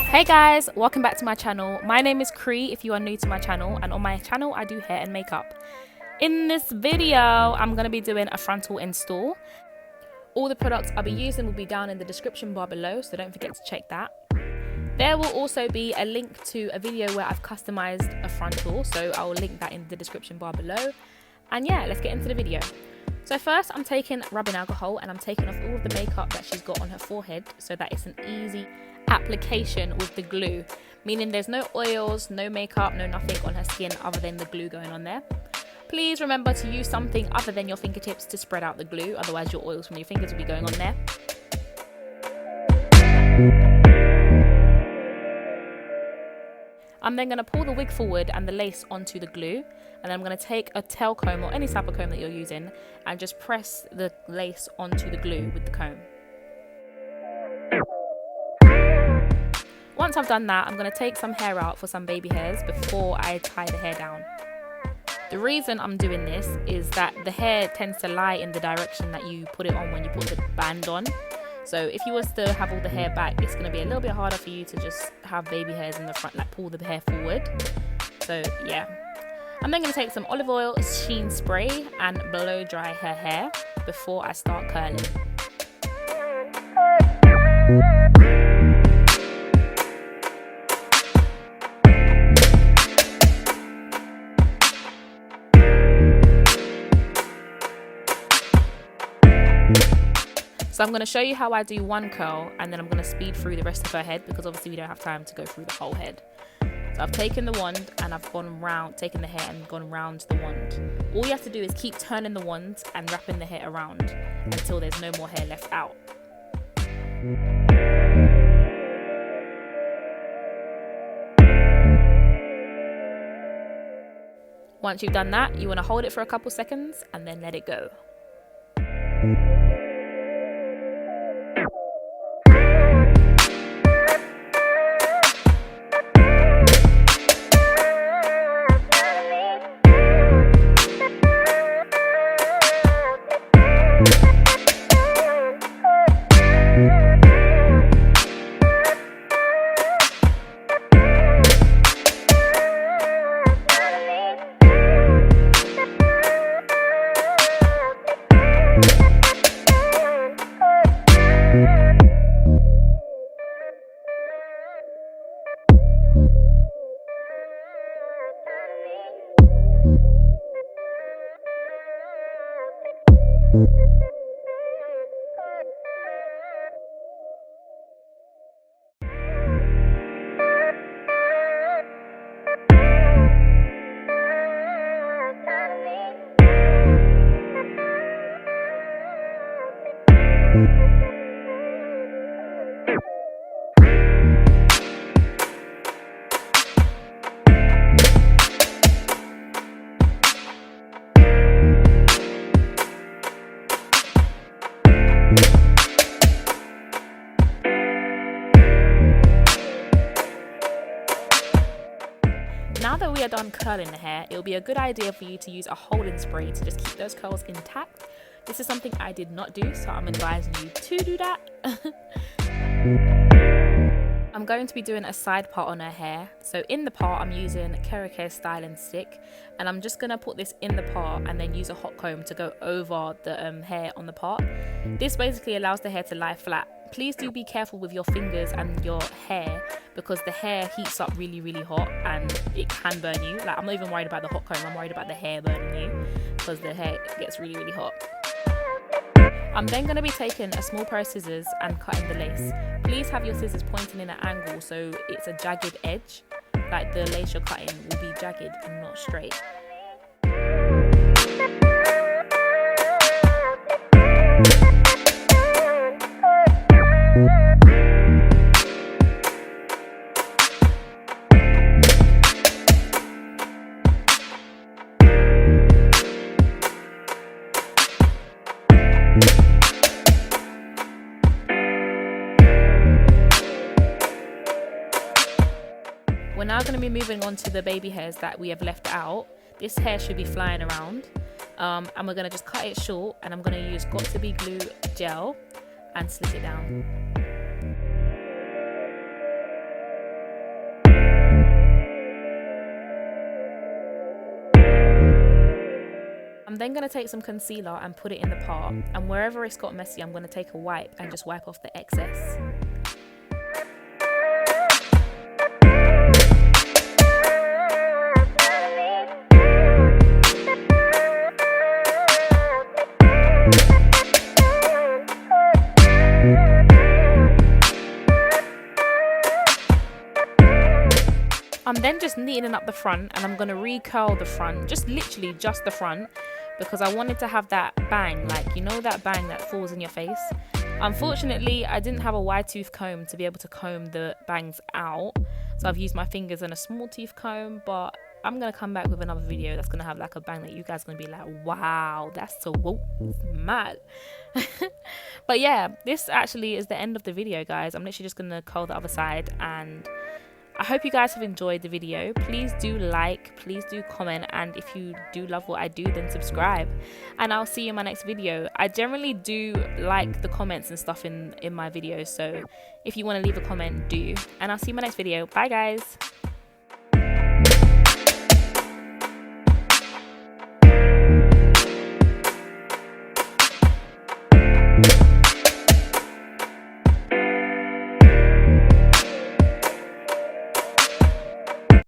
Hey guys, welcome back to my channel. My name is Kree if you are new to my channel, and on my channel I do hair and makeup. In this video I'm going to be doing a frontal install. All the products I'll be using will be down in the description bar below, so don't forget to check that. There will also be a link to a video where I've customized a frontal, so I will link that in the description bar below. And yeah, let's get into the video. So first I'm taking rubbing alcohol and I'm taking off all of the makeup that she's got on her forehead so that it's an easy application with the glue, meaning there's no oils, no makeup, no nothing on her skin other than the glue going on there. Please remember to use something other than your fingertips to spread out the glue, otherwise your oils from your fingers will be going on there. I'm then going to pull the wig forward and the lace onto the glue, and then I'm going to take a tail comb or any type of comb that you're using and just press the lace onto the glue with the comb. Once I've done that, I'm going to take some hair out for some baby hairs before I tie the hair down. The reason I'm doing this is that the hair tends to lie in the direction that you put it on when you put the band on. So if you was to have all the hair back, it's going to be a little bit harder for you to just have baby hairs in the front, like pull the hair forward. So yeah. I'm then going to take some olive oil, sheen spray and blow dry her hair before I start curling. So I'm going to show you how I do one curl, and then I'm going to speed through the rest of her head because obviously we don't have time to go through the whole head. So I've taken the wand and I've gone round, taken the hair and gone round the wand. All you have to do is keep turning the wand and wrapping the hair around until there's no more hair left out. Once you've done that, you want to hold it for a couple seconds and then let it go. Now that we are done curling the hair, it will be a good idea for you to use a holding spray to just keep those curls intact. This is something I did not do, so I'm advising you to do that. I'm going to be doing a side part on her hair. So in the part I'm using Kerakare styling stick, and I'm just going to put this in the part and then use a hot comb to go over the hair on the part. This basically allows the hair to lie flat. Please do be careful with your fingers and your hair because the hair heats up really hot and it can burn you. Like, I'm not even worried about the hot comb, I'm worried about the hair burning you because the hair gets really hot. I'm then going to be taking a small pair of scissors and cutting the lace. Please have your scissors pointing in an angle so it's a jagged edge, like the lace you're cutting will be jagged and not straight. We're now going to be moving on to the baby hairs that we have left out. This hair should be flying around. And we're going to just cut it short, and I'm going to use Got To Be Glue gel and slick it down. I'm then going to take some concealer and put it in the part, and wherever it's got messy I'm going to take a wipe and just wipe off the excess. I'm then just neatening up the front, and I'm going to recurl the front, just literally just the front, because I wanted to have that bang, like, you know, that bang that falls in your face. Unfortunately, I didn't have a wide tooth comb to be able to comb the bangs out, so I've used my fingers and a small tooth comb, but I'm going to come back with another video that's going to have like a bang that you guys are going to be like, wow, that's so whoa, mad. But yeah, this actually is the end of the video, guys. I'm literally just going to curl the other side, and I hope you guys have enjoyed the video. Please do like, please do comment, and if you do love what I do, then subscribe. And I'll see you in my next video. I generally do like the comments and stuff in my videos, so if you want to leave a comment, do. And I'll see you in my next video. Bye, guys.